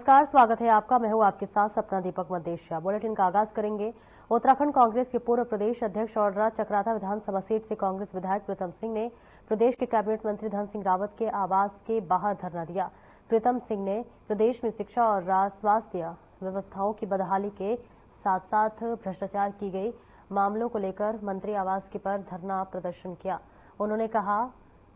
नमस्कार, स्वागत है आपका। मैं हूं आपके साथ सपना दीपक मदेशिया। बुलेटिन का आगाज करेंगे। उत्तराखंड कांग्रेस के पूर्व प्रदेश अध्यक्ष और चकराता विधानसभा सीट से कांग्रेस विधायक प्रीतम सिंह ने प्रदेश के कैबिनेट मंत्री धन सिंह रावत के आवास के बाहर धरना दिया। प्रीतम सिंह ने प्रदेश में शिक्षा और स्वास्थ्य व्यवस्थाओं की बदहाली के साथ साथ भ्रष्टाचार की गई मामलों को लेकर मंत्री आवास के पर धरना प्रदर्शन किया। उन्होंने कहा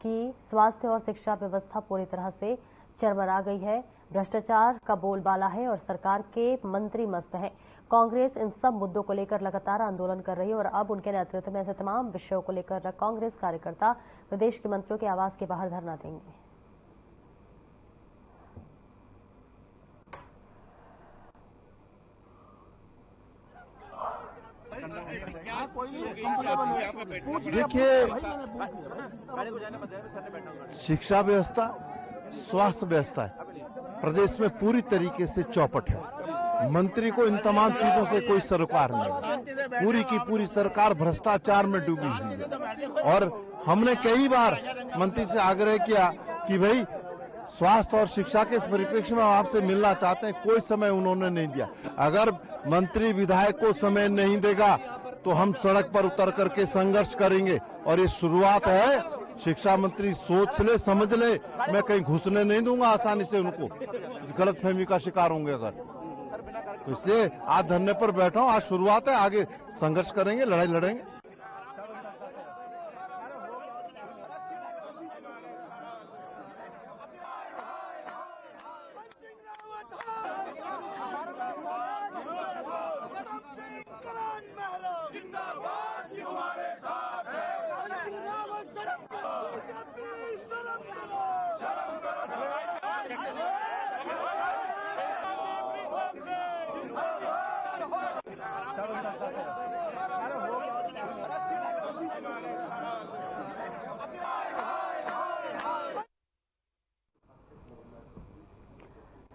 कि स्वास्थ्य और शिक्षा व्यवस्था पूरी तरह से चरमरा गई है, भ्रष्टाचार का बोलबाला है और सरकार के मंत्री मस्त हैं। कांग्रेस इन सब मुद्दों को लेकर लगातार आंदोलन कर रही है और अब उनके नेतृत्व में ऐसे तमाम विषयों को लेकर कांग्रेस कार्यकर्ता प्रदेश के मंत्रियों के आवास के बाहर धरना देंगे। देखिए, शिक्षा व्यवस्था, स्वास्थ्य व्यवस्था प्रदेश में पूरी तरीके से चौपट है। मंत्री को इन तमाम चीजों से कोई सरोकार नहीं। पूरी की पूरी सरकार भ्रष्टाचार में डूबी हुई है और हमने कई बार मंत्री से आग्रह किया कि भाई स्वास्थ्य और शिक्षा के इस परिप्रेक्ष्य में आपसे मिलना चाहते हैं, कोई समय उन्होंने नहीं दिया। अगर मंत्री विधायक को समय नहीं देगा तो हम सड़क पर उतर करके संघर्ष करेंगे और ये शुरुआत है। शिक्षा मंत्री सोच ले, समझ ले, मैं कहीं घुसने नहीं दूंगा आसानी से उनको, इस गलतफहमी का शिकार होंगे अगर, तो इसलिए आज धरने पर बैठा हूं। आज शुरुआत है, आगे संघर्ष करेंगे, लड़ाई लड़ेंगे।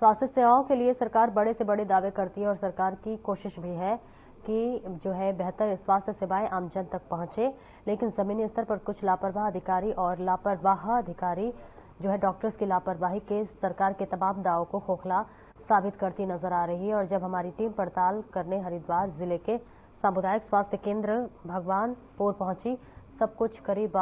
स्वास्थ्य सेवाओं के लिए सरकार बड़े से बड़े दावे करती है और सरकार की कोशिश भी है कि जो है बेहतर स्वास्थ्य सेवाएं आम जन तक पहुंचे, लेकिन जमीनी स्तर पर कुछ लापरवाह अधिकारी और लापरवाह अधिकारी जो है डॉक्टर्स की लापरवाही के सरकार के तमाम दावों को खोखला साबित करती नजर आ रही है। और जब हमारी टीम पड़ताल करने हरिद्वार जिले के सामुदायिक स्वास्थ्य केंद्र भगवानपुर पहुंची, सब कुछ करीब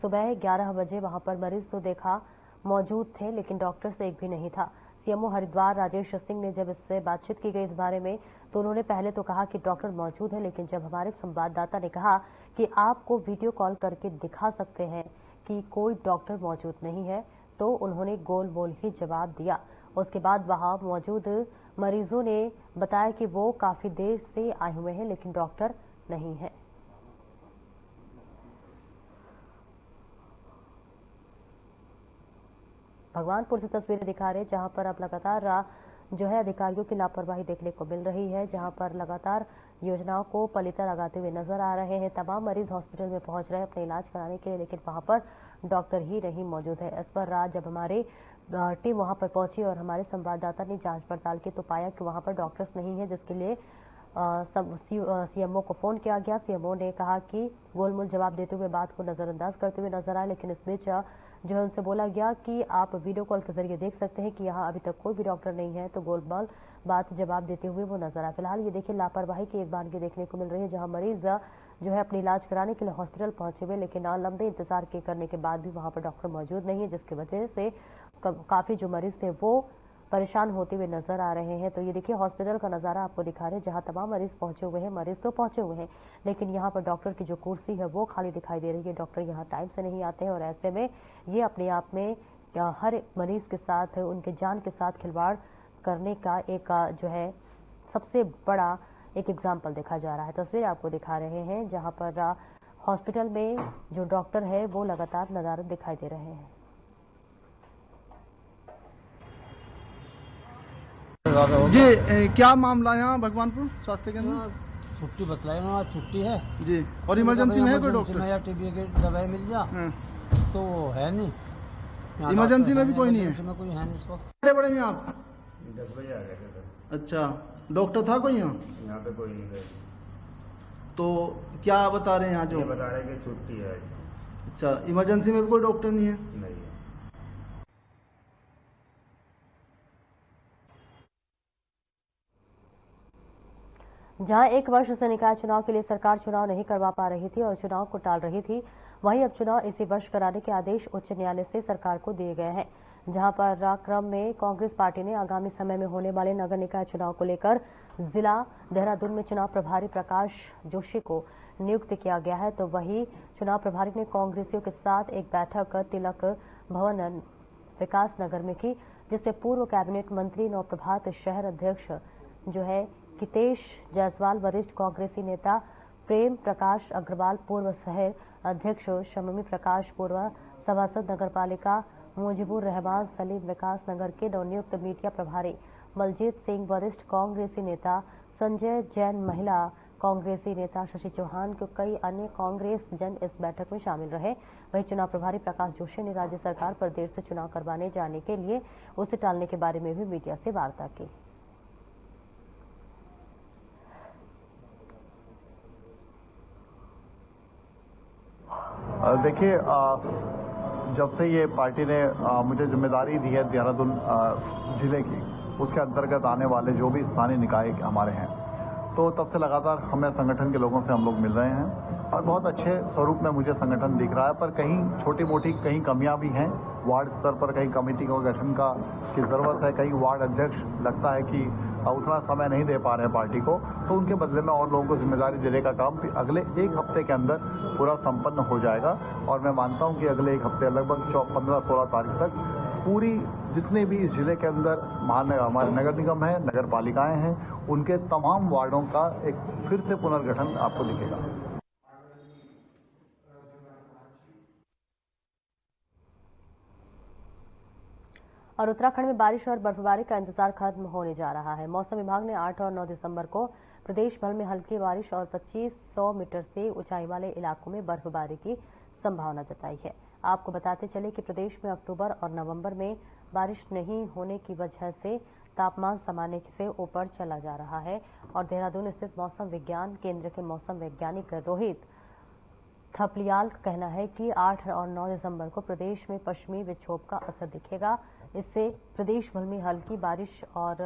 सुबह 11 बजे वहां पर मरीज तो देखा मौजूद थे, लेकिन डॉक्टर्स एक भी नहीं था। सीएमओ हरिद्वार राजेश सिंह ने जब इससे बातचीत की गई इस बारे में, तो उन्होंने पहले तो कहा कि डॉक्टर मौजूद है, लेकिन जब हमारे संवाददाता ने कहा कि आपको वीडियो कॉल करके दिखा सकते हैं कि कोई डॉक्टर मौजूद नहीं है, तो उन्होंने गोल मोल ही जवाब दिया। उसके बाद वहां मौजूद मरीजों ने बताया कि वो काफी देर से आए हुए हैं, लेकिन डॉक्टर नहीं है। भगवानपुर से तस्वीरें दिखा रहे जहां पर अब लगातार जो है अधिकारियों की लापरवाही देखने को मिल रही है, जहां पर लगातार योजनाओं को पलीता लगाते हुए नजर आ रहे हैं। तमाम मरीज हॉस्पिटल में पहुंच रहे हैं अपने इलाज कराने के लिए, लेकिन वहां पर डॉक्टर ही नहीं मौजूद है। इस पर रात जब हमारी टीम वहां पर पहुंची और हमारे संवाददाता ने जांच पड़ताल की, तो पाया कि वहां पर डॉक्टर्स नहीं है, जिसके लिए सीएमओ को फोन किया गया। सीएमओ ने कहा कि गोलमोल जवाब देते हुए बात को नजरअंदाज करते हुए नजर आए, लेकिन इस बीच जो है उनसे बोला गया कि आप वीडियो कॉल के जरिए देख सकते हैं कि यहाँ अभी तक कोई भी डॉक्टर नहीं है, तो गोलमाल बात जवाब देते हुए वो नजर आए। फिलहाल ये देखिए लापरवाही की एक बानगी देखने को मिल रही है, जहां मरीज जो है अपने इलाज कराने के लिए हॉस्पिटल पहुंचे हुए, लेकिन लंबे इंतजार के करने के बाद भी वहां पर डॉक्टर मौजूद नहीं है, जिसकी वजह से काफी जो मरीज थे वो परेशान होते हुए नजर आ रहे हैं। तो ये देखिए हॉस्पिटल का नजारा आपको दिखा रहे हैं, जहां तमाम मरीज पहुंचे हुए हैं। मरीज तो पहुंचे हुए हैं, लेकिन यहाँ पर डॉक्टर की जो कुर्सी है वो खाली दिखाई दे रही है। डॉक्टर यहाँ टाइम से नहीं आते हैं और ऐसे में ये अपने आप में हर मरीज के साथ उनके जान के साथ खिलवाड़ करने का एक जो है सबसे बड़ा एक एग्जाम्पल देखा जा रहा है। तस्वीर आपको दिखा रहे हैं जहां पर हॉस्पिटल में जो डॉक्टर है वो लगातार नदारद दिखाई दे रहे हैं। जी, क्या मामला है यहाँ भगवानपुर स्वास्थ्य केंद्र? छुट्टी बतलाई ना, छुट्टी है जी, और इमरजेंसी में है कोई डॉक्टर? या टीबी की दवाई मिल जा तो है नहीं, इमरजेंसी में भी कोई नहीं है? में कोई है नहीं इस वक्त। कितने बड़े में आप? 10 बजे आ गए थे। अच्छा, डॉक्टर था कोई यहाँ? यहाँ पे कोई नहीं है। तो क्या बता रहे हैं यहाँ जो? ये बता रहे हैं कि छुट्टी है। अच्छा, इमरजेंसी में भी कोई डॉक्टर नहीं है? नहीं है। जहां एक वर्ष से निकाय चुनाव के लिए सरकार चुनाव नहीं करवा पा रही थी और चुनाव को टाल रही थी, वहीं अब चुनाव इसी वर्ष कराने के आदेश उच्च न्यायालय से सरकार को दिए गए हैं। जहां पर क्रम में कांग्रेस पार्टी ने आगामी समय में होने वाले नगर निकाय चुनाव को लेकर जिला देहरादून में चुनाव प्रभारी प्रकाश जोशी को नियुक्त किया गया है, तो वही चुनाव प्रभारी ने कांग्रेसियों के साथ एक बैठक तिलक भवन विकास नगर में की, जिसमें पूर्व कैबिनेट मंत्री नवप्रभात शहर अध्यक्ष जो है कितेश जायसवाल, वरिष्ठ कांग्रेसी नेता प्रेम प्रकाश अग्रवाल, पूर्व शहर अध्यक्ष शम्मी प्रकाश, पूर्व सभासद नगरपालिका मुजीबुर रहमान सलीम, विकास नगर के नवनियुक्त मीडिया प्रभारी बलजीत सिंह, वरिष्ठ कांग्रेसी नेता संजय जैन, महिला कांग्रेसी नेता शशि चौहान के कई अन्य कांग्रेस जन इस बैठक में शामिल रहे। वहीं चुनाव प्रभारी प्रकाश जोशी ने राज्य सरकार पर देर से चुनाव करवाने जाने के लिए उसे टालने के बारे में भी मीडिया से वार्ता की। देखिए, जब से ये पार्टी ने मुझे जिम्मेदारी दी है देहरादून जिले की, उसके अंतर्गत आने वाले जो भी स्थानीय निकाय हमारे हैं, तो तब से लगातार हमें संगठन के लोगों से हम लोग मिल रहे हैं और बहुत अच्छे स्वरूप में मुझे संगठन दिख रहा है। पर कहीं छोटी मोटी कहीं कमियां भी हैं। वार्ड स्तर पर कहीं कमेटी को गठन की ज़रूरत है, कहीं वार्ड अध्यक्ष लगता है कि उतना समय नहीं दे पा रहे हैं पार्टी को, तो उनके बदले में और लोगों को जिम्मेदारी देने का काम अगले एक हफ्ते के अंदर पूरा संपन्न हो जाएगा। और मैं मानता हूं कि अगले एक हफ्ते लगभग 15-16 तारीख तक पूरी जितने भी इस जिले के अंदर हमारे नगर निगम है, नगर पालिकाएं हैं, उनके तमाम वार्डों का एक फिर से पुनर्गठन आपको दिखेगा। और उत्तराखंड में बारिश और बर्फबारी का इंतजार खत्म होने जा रहा है। मौसम विभाग ने 8 और 9 दिसंबर को प्रदेश भर में हल्की बारिश और 2500 मीटर से ऊंचाई वाले इलाकों में बर्फबारी की संभावना जताई है। आपको बताते चले कि प्रदेश में अक्टूबर और नवंबर में बारिश नहीं होने की वजह से तापमान सामान्य से ऊपर चला जा रहा है। और देहरादून स्थित मौसम विज्ञान केंद्र के मौसम वैज्ञानिक रोहित थपलियाल का कहना है कि 8 और 9 दिसंबर को प्रदेश में पश्चिमी विक्षोभ का असर दिखेगा। इससे प्रदेश भर में हल्की बारिश और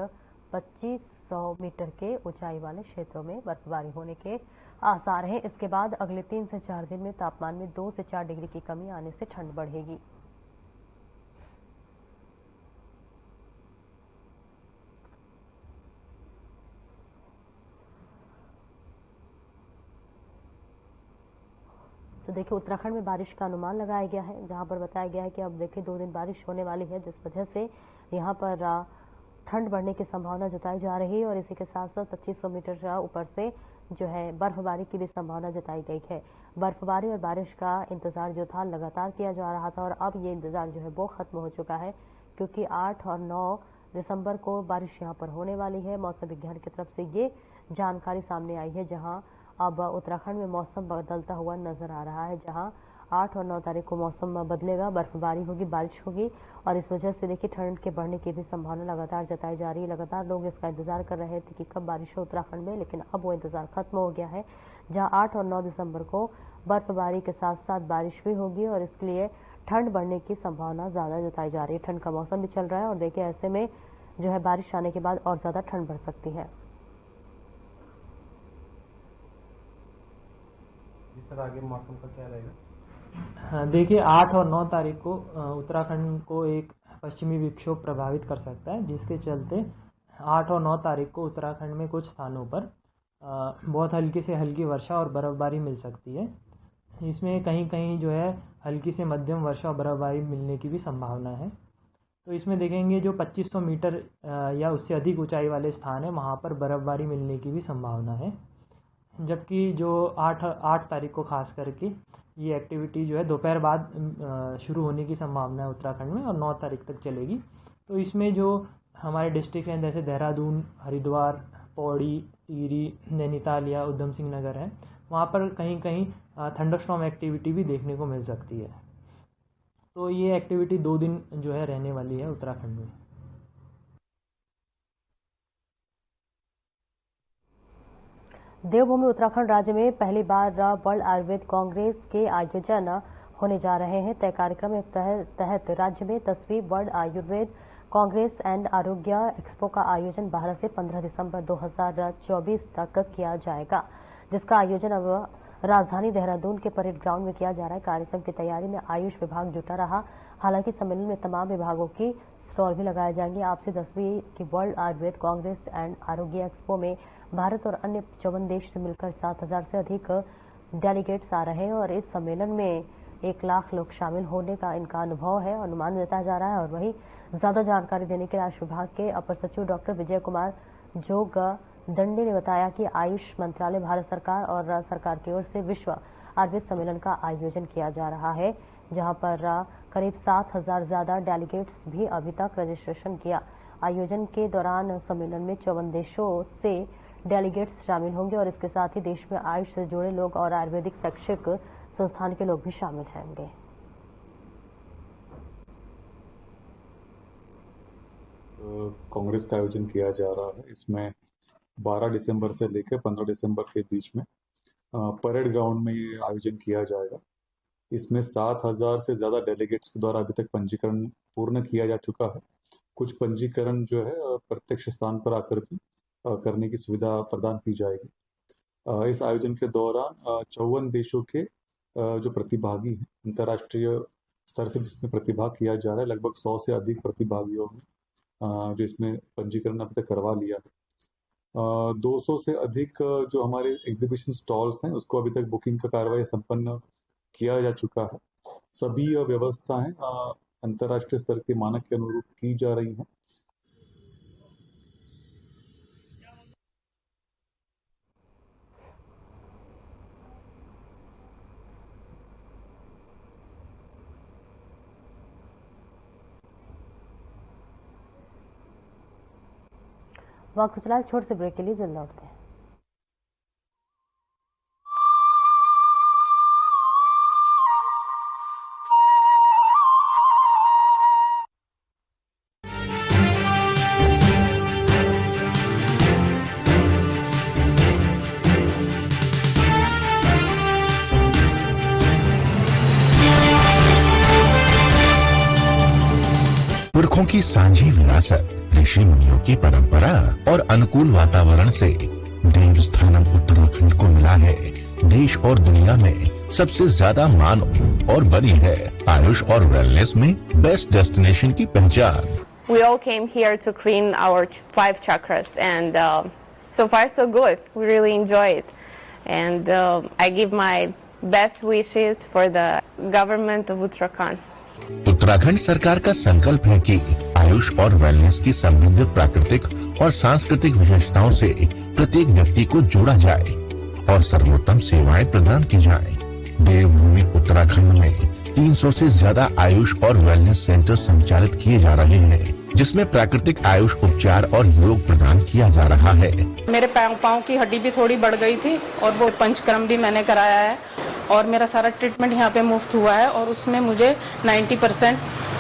2500 मीटर के ऊंचाई वाले क्षेत्रों में बर्फबारी होने के आसार हैं। इसके बाद अगले 3 से 4 दिन में तापमान में 2 से 4 डिग्री की कमी आने से ठंड बढ़ेगी। तो देखिए, उत्तराखंड में बारिश का अनुमान लगाया गया है, जहां पर बताया गया है कि अब देखिए 2 दिन बारिश होने वाली है, जिस वजह से यहां पर ठंड बढ़ने की संभावना जताई जा रही है। और इसी के साथ साथ 2500 मीटर ऊपर से जो है बर्फबारी की भी संभावना जताई गई है। बर्फबारी और बारिश का इंतजार जो था लगातार किया जा रहा था, और अब ये इंतजार जो है वो खत्म हो चुका है, क्योंकि 8 और 9 दिसंबर को बारिश यहाँ पर होने वाली है। मौसम विज्ञान की तरफ से ये जानकारी सामने आई है, जहाँ अब उत्तराखंड में मौसम बदलता हुआ नजर आ रहा है, जहां 8 और 9 तारीख को मौसम बदलेगा, बर्फबारी होगी, बारिश होगी। और इस वजह से देखिए ठंड के बढ़ने की भी संभावना लगातार जताई जा रही है। लगातार लोग इसका इंतजार कर रहे थे कि कब बारिश हो उत्तराखंड में, लेकिन अब वो इंतजार खत्म हो गया है, जहां 8 और 9 दिसंबर को बर्फबारी के साथ साथ बारिश भी होगी और इसके लिए ठंड बढ़ने की संभावना ज्यादा जताई जा रही है। ठंड का मौसम भी चल रहा है और देखिए ऐसे में जो है बारिश आने के बाद और ज्यादा ठंड बढ़ सकती है। सर आगे मौसम का क्या रहेगा? देखिए 8 और 9 तारीख को उत्तराखंड को एक पश्चिमी विक्षोभ प्रभावित कर सकता है, जिसके चलते 8 और 9 तारीख को उत्तराखंड में कुछ स्थानों पर बहुत हल्की से हल्की वर्षा और बर्फबारी मिल सकती है। इसमें कहीं कहीं जो है हल्की से मध्यम वर्षा और बर्फबारी मिलने की भी संभावना है। तो इसमें देखेंगे जो 2500 मीटर या उससे अधिक ऊंचाई वाले स्थान है, वहाँ पर बर्फबारी मिलने की भी संभावना है। जबकि जो 8 तारीख को खास करके ये एक्टिविटी जो है दोपहर बाद शुरू होने की संभावना है उत्तराखंड में और 9 तारीख तक चलेगी। तो इसमें जो हमारे डिस्ट्रिक्ट हैं जैसे देहरादून, हरिद्वार, पौड़ी, टिहरी, नैनीताल या उधम सिंह नगर है, वहाँ पर कहीं कहीं थंडरस्टॉर्म एक्टिविटी भी देखने को मिल सकती है। तो ये एक्टिविटी 2 दिन जो है रहने वाली है उत्तराखंड में। देवभूमि उत्तराखंड राज्य में पहली बार वर्ल्ड आयुर्वेद कांग्रेस के आयोजन होने जा रहे हैं। तय कार्यक्रम के तहत राज्य में 10वीं वर्ल्ड आयुर्वेद कांग्रेस एंड आरोग्य एक्सपो का आयोजन 12 से 15 दिसंबर 2024 तक किया जाएगा, जिसका आयोजन अब राजधानी देहरादून के परेड ग्राउंड में किया जा रहा है। कार्यक्रम की तैयारी में आयुष विभाग जुटा रहा। हालांकि सम्मेलन में तमाम विभागों की स्टॉल भी लगाए जाएंगे। आपसे 10वीं की वर्ल्ड आयुर्वेद कांग्रेस एंड आरोग्य एक्सपो में भारत और अन्य 54 देश से मिलकर 7,000 से अधिक डेलीगेट्स आ रहे हैं और इस सम्मेलन में 1 लाख लोग शामिल होने का इनका अनुभव है, अनुमान जताया जा रहा है। और वहीं ज्यादा जानकारी देने के लिए आयुष विभाग के अपर सचिव डॉक्टर विजय कुमार जोग दंडे ने बताया कि आयुष मंत्रालय, भारत सरकार और राज्य सरकार की ओर से विश्व आयुर्वेद सम्मेलन का आयोजन किया जा रहा है, जहां पर करीब 7,000 ज्यादा डेलीगेट्स भी अभी तक रजिस्ट्रेशन किया। आयोजन के दौरान सम्मेलन में 54 देशों से डेलीगेट्स शामिल होंगे और इसके साथ ही देश में आयुष से जुड़े लोग और आयुर्वेदिक शैक्षिक संस्थान के लोग भी शामिल होंगे। कांग्रेस का आयोजन किया जा रहा है। इसमें 12 दिसंबर से लेकर 15 दिसंबर के बीच में परेड ग्राउंड में ये आयोजन किया जाएगा। इसमें 7,000 से ज़्यादा डेलीगेट्स के द्वारा अभी तक पंजीकरण पूर्ण किया जा चुका है। कुछ पंजीकरण जो है प्रत्यक्ष स्थान पर आकर भी करने की सुविधा प्रदान की जाएगी। इस आयोजन के दौरान 54 देशों के जो प्रतिभागी हैं, अंतर्राष्ट्रीय स्तर से जिसमें प्रतिभाग किया जा रहा है, लगभग 100 से अधिक प्रतिभागियों ने जो इसमें पंजीकरण अभी तक करवा लिया है। 200 से अधिक जो हमारे एग्जीबिशन स्टॉल्स हैं उसको अभी तक बुकिंग का कार्रवाई संपन्न किया जा चुका है। सभी व्यवस्थाएं अंतर्राष्ट्रीय स्तर के मानक के अनुरूप की जा रही हैं। वक्त चला छोटे से ब्रेक के लिए जल्द लौटते हैं। पुरखों की सांझी विरासत, ऋषि मुनियों की परंपरा और अनुकूल वातावरण से देवस्थानम उत्तराखंड को मिला है देश और दुनिया में सबसे ज्यादा मान और बनी है आयुष और वेलनेस में बेस्ट डेस्टिनेशन की पहचान। We all came here to clean our 5 chakras and so far so good. We really enjoy it and I give my best wishes for the government of Uttarakhand. Uttarakhand सरकार का संकल्प है कि आयुष और wellness की समृद्ध प्राकृतिक और सांस्कृतिक विशेषताओं से प्रत्येक व्यक्ति को जोड़ा जाए और सर्वोत्तम सेवाएं प्रदान की जाएं। देवभूमि उत्तराखंड में 300 से ज्यादा आयुष और वेलनेस सेंटर संचालित किए जा रहे हैं, जिसमें प्राकृतिक आयुष उपचार और योग प्रदान किया जा रहा है। मेरे पाँव की हड्डी भी थोड़ी बढ़ गई थी और वो पंचकर्म भी मैंने कराया है और मेरा सारा ट्रीटमेंट यहाँ पे मुफ्त हुआ है और उसमें मुझे 90%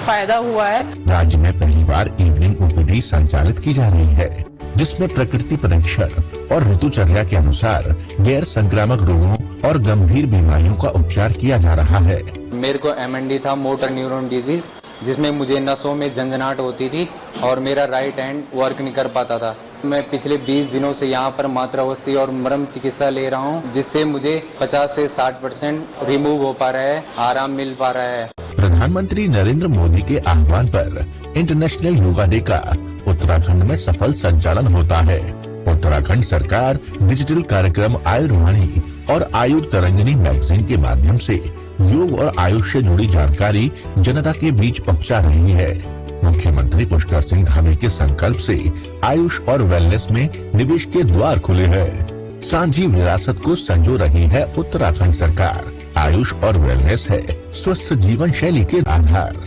फायदा हुआ है। राज्य में पहली बार इवनिंग ओपीडी संचालित की जा रही है, जिसमें प्रकृति परीक्षण और ऋतुचर्या के अनुसार गैर संक्रामक रोगों और गंभीर बीमारियों का उपचार किया जा रहा है। मेरे को MND था, मोटर न्यूरॉन डिजीज, जिसमें मुझे नसों में झंझनाहट होती थी और मेरा राइट हैंड वर्क नहीं कर पाता था। मैं पिछले 20 दिनों से यहाँ पर मात्रावस्थी और मरम चिकित्सा ले रहा हूँ, जिससे मुझे 50 से 60% रिमूव हो पा रहा है, आराम मिल पा रहा है। प्रधानमंत्री नरेंद्र मोदी के आह्वान पर इंटरनेशनल योगा डे का उत्तराखंड में सफल संचालन होता है। उत्तराखंड सरकार डिजिटल कार्यक्रम आयुर्वाणी और आयुर तरंगिनी मैगजीन के माध्यम से योग और आयुष से जुड़ी जानकारी जनता के बीच पहुंचा रही है। मुख्यमंत्री पुष्कर सिंह धामी के संकल्प से आयुष और वेलनेस में निवेश के द्वार खुले हैं। सांझी विरासत को संजो रही है उत्तराखंड सरकार। आयुष और वेलनेस है स्वस्थ जीवन शैली के आधार।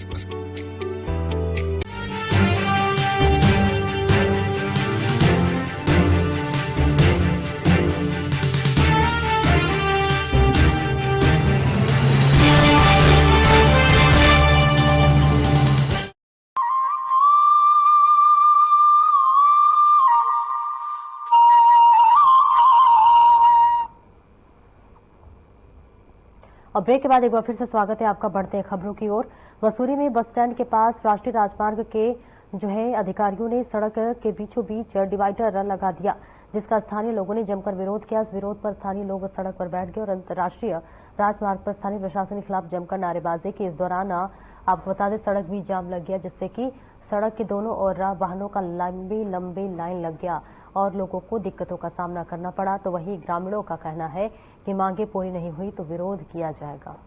और ब्रेक के बाद एक बार फिर से स्वागत है आपका। बढ़ते हैं खबरों की ओर। मसूरी में बस स्टैंड के पास राष्ट्रीय राजमार्ग के जो है अधिकारियों ने सड़क के बीचों बीच डिवाइडर लगा दिया, जिसका स्थानीय लोगों ने जमकर विरोध किया। इस विरोध पर स्थानीय लोग सड़क पर बैठ गए और अंतर्राष्ट्रीय राजमार्ग पर स्थानीय प्रशासन के खिलाफ जमकर नारेबाजी की। इस दौरान आपको बता दें सड़क भी जाम लग गया, जिससे कि सड़क के दोनों ओर वाहनों का लंबी लाइन लग गया और लोगों को दिक्कतों का सामना करना पड़ा। तो वहीं ग्रामीणों का कहना है कि मांगे पूरी नहीं हुई तो विरोध किया जाएगा।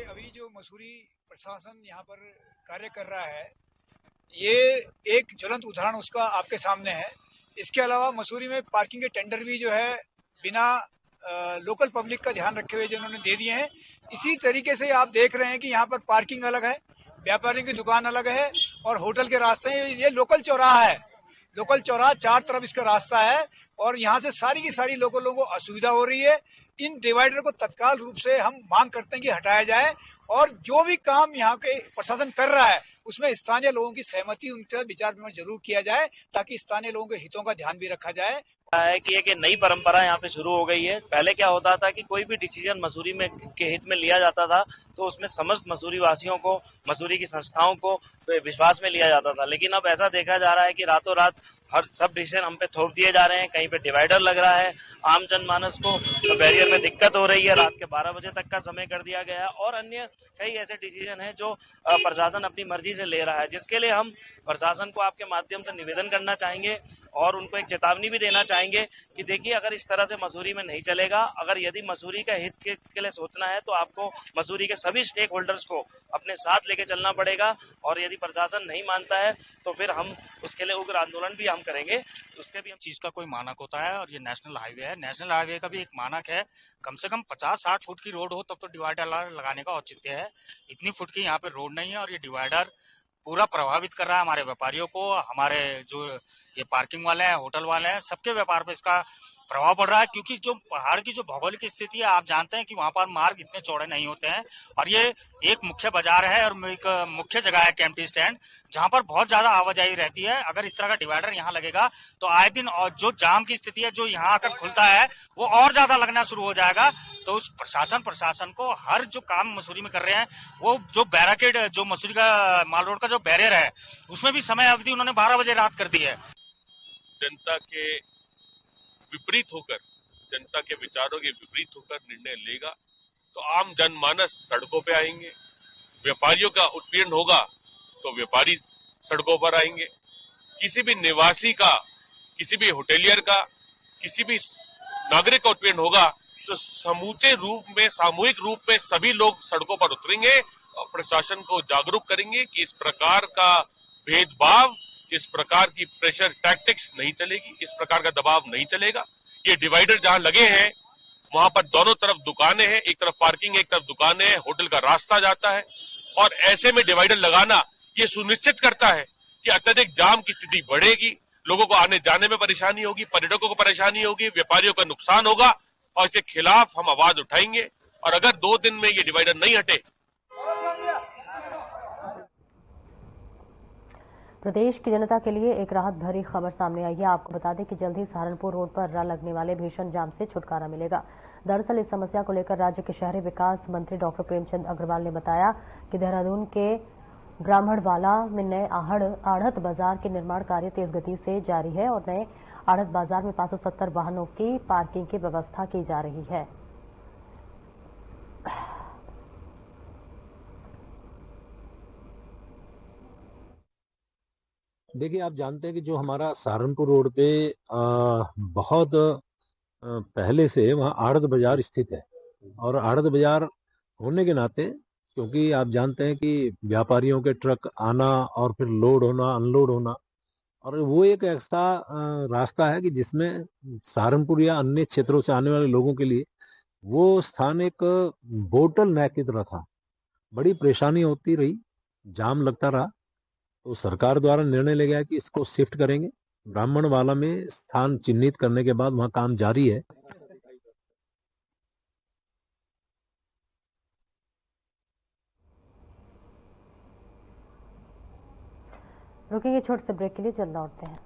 अभी जो मसूरी प्रशासन यहाँ पर कार्य कर रहा है, ये एक ज्वलंत उदाहरण उसका आपके सामने है। इसके अलावा मसूरी में पार्किंग के टेंडर भी जो है बिना लोकल पब्लिक का ध्यान रखे हुए जो उन्होंने दे दिए हैं। इसी तरीके से आप देख रहे हैं कि यहाँ पर पार्किंग अलग है, व्यापारियों की दुकान अलग है और होटल के रास्ते हैं। ये लोकल चौराहा है, लोकल चौराहा, चार तरफ इसका रास्ता है और यहाँ से सारी की सारी लोगों को असुविधा हो रही है। इन डिवाइडर को तत्काल रूप से हम मांग करते हैं कि हटाया जाए और जो भी काम यहाँ के प्रशासन कर रहा है उसमें स्थानीय लोगों की सहमति, उनका विचार विमर्श जरूर किया जाए ताकि स्थानीय लोगों के हितों का ध्यान भी रखा जाए। है कि एक नई परंपरा यहाँ पे शुरू हो गई है। पहले क्या होता था कि कोई भी डिसीजन मसूरी में के हित में लिया जाता था तो उसमें समस्त मसूरी वासियों को, मसूरी की संस्थाओं को विश्वास में लिया जाता था, लेकिन अब ऐसा देखा जा रहा है कि रातों रात हर सब डिसीजन हम पे थोप दिए जा रहे हैं। कहीं पे डिवाइडर लग रहा है, आम जनमानस को बैरियर में दिक्कत हो रही है, रात के 12 बजे तक का समय कर दिया गया है और अन्य कई ऐसे डिसीजन हैं जो प्रशासन अपनी मर्जी से ले रहा है, जिसके लिए हम प्रशासन को आपके माध्यम से निवेदन करना चाहेंगे और उनको एक चेतावनी भी देना चाहेंगे कि देखिए अगर इस तरह से मसूरी में नहीं चलेगा, अगर यदि मसूरी का हित के लिए सोचना है तो आपको मसूरी के सभी स्टेक होल्डर्स को अपने साथ लेके चलना पड़ेगा और यदि प्रशासन नहीं मानता है तो फिर हम उसके लिए उग्र आंदोलन भी हम करेंगे। उसके भी हम चीज का कोई मानक होता है और ये नेशनल हाईवे है, नेशनल हाईवे का भी एक मानक है। कम से कम 50-60 फुट की रोड हो तब तो डिवाइडर लगाने का औचित्य है। इतनी फुट की यहाँ पे रोड नहीं है और ये डिवाइडर पूरा प्रभावित कर रहा है हमारे व्यापारियों को, हमारे जो ये पार्किंग वाले हैं, होटल वाले हैं, सबके व्यापार पे इसका प्रभाव पड़ रहा है। क्योंकि जो पहाड़ की जो भौगोलिक स्थिति है, आप जानते हैं कि वहाँ पर मार्ग इतने चौड़े नहीं होते हैं और ये एक मुख्य बाजार है और एक मुख्य जगह है कैंपटी स्टैंड, जहाँ पर बहुत ज्यादा आवाजाही रहती है। अगर इस तरह का डिवाइडर यहाँ लगेगा तो आए दिन और जो जाम की स्थिति है जो यहाँ आकर खुलता है वो और ज्यादा लगना शुरू हो जाएगा। तो उस प्रशासन को हर जो काम मसूरी में कर रहे हैं, वो जो बैरिकेड जो मसूरी का माल रोड का जो बैरियर है उसमें भी समय अवधि उन्होंने 12 बजे रात कर दी है। जनता के विपरीत होकर, जनता के विचारों के विपरीत होकर निर्णय लेगा तो आम जनमानस सड़कों पे आएंगे, व्यापारियों का उत्पीड़न होगा तो व्यापारी सड़कों पर आएंगे, किसी भी निवासी का, किसी भी होटेलियर का, किसी भी नागरिक का उत्पीड़न होगा तो समूचे रूप में, सामूहिक रूप में सभी लोग सड़कों पर उतरेंगे और प्रशासन को जागरूक करेंगे कि इस प्रकार का भेदभाव, इस प्रकार की प्रेशर टैक्टिक्स नहीं चलेगी, इस प्रकार का दबाव नहीं चलेगा। ये डिवाइडर जहां लगे हैं वहां पर दोनों तरफ दुकानें हैं, एक तरफ पार्किंग है, एक तरफ दुकानें हैं, होटल का रास्ता जाता है और ऐसे में डिवाइडर लगाना ये सुनिश्चित करता है कि अत्यधिक जाम की स्थिति बढ़ेगी, लोगों को आने जाने में परेशानी होगी, पर्यटकों को परेशानी होगी, व्यापारियों का नुकसान होगा और इसके खिलाफ हम आवाज उठाएंगे। और अगर 2 दिन में ये डिवाइडर नहीं हटे। प्रदेश की जनता के लिए एक राहत भरी खबर सामने आई है। आपको बता दें कि जल्द ही सहारनपुर रोड पर लगने वाले भीषण जाम से छुटकारा मिलेगा। दरअसल इस समस्या को लेकर राज्य के शहरी विकास मंत्री डॉक्टर प्रेमचंद अग्रवाल ने बताया कि देहरादून के ब्राह्मणवाला में नए आढ़त बाजार के निर्माण कार्य तेज गति से जारी है और नए आढ़त बाजार में 570 वाहनों की पार्किंग की व्यवस्था की जा रही है। देखिए, आप जानते हैं कि जो हमारा सहारनपुर रोड पे बहुत पहले से वहाँ आढ़त बाजार स्थित है और आढ़त बाजार होने के नाते, क्योंकि आप जानते हैं कि व्यापारियों के ट्रक आना और फिर लोड होना, अनलोड होना, और वो एक ऐसा रास्ता है कि जिसमें सहारनपुर या अन्य क्षेत्रों से आने वाले लोगों के लिए वो स्थान एक बोटल नेक की तरह था। बड़ी परेशानी होती रही, जाम लगता रहा, तो सरकार द्वारा निर्णय लिया गया कि इसको शिफ्ट करेंगे। ब्राह्मणवाला में स्थान चिन्हित करने के बाद वहाँ काम जारी है। रुकेंगे छोटे से ब्रेक के लिए, जल्द लौटते हैं।